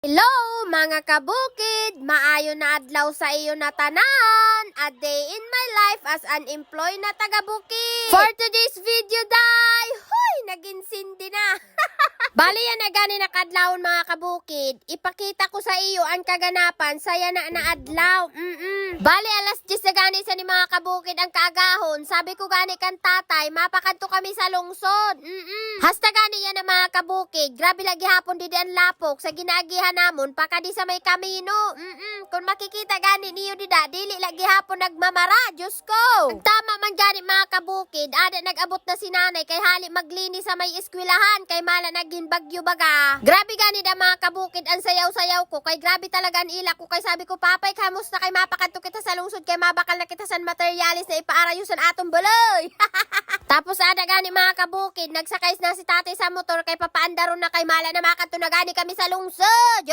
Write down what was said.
Hello mga kabukid! Maayo na adlaw sa iyo na tanan! A day in my life as an employee na taga-bukid! For today's video, day! Huy! Nag-insindi na! Bali yan na gani nakadlawon mga kabukid. Ipakita ko sa iyo ang kaganapan saya na adlaw. Bali alas 10 na gani sa ni mga kabukid ang kaagahon. Sabi ko gani kan tatay, mapakadto kami sa lungsod. Hasta gani yan na mga kabukid. Grabe lagi hapon di ang lapok sa ginaagihan namon pakadi sa may kamino. Kung makikita gani niyo dida, dili lagi hapon nagmamara. Diyos ko! Tama man gani mga kabukid. Ada nag-abot na si nanay kay hali maglinis sa may eskwelahan kay mala naging bagyo baga. Grabe gani da mga kabukid ang sayaw-sayaw ko kay grabe talaga ang ila ko kay sabi ko papay kamusta kay mapakadto kita sa lungsod kay mabakal na kita sa materialis na ipaarayusan atong baloy. Tapos ada gani mga kabukid nagsakay na si tatay sa motor kay papaandaron na kay mala na makadto na gani kami sa lungsod.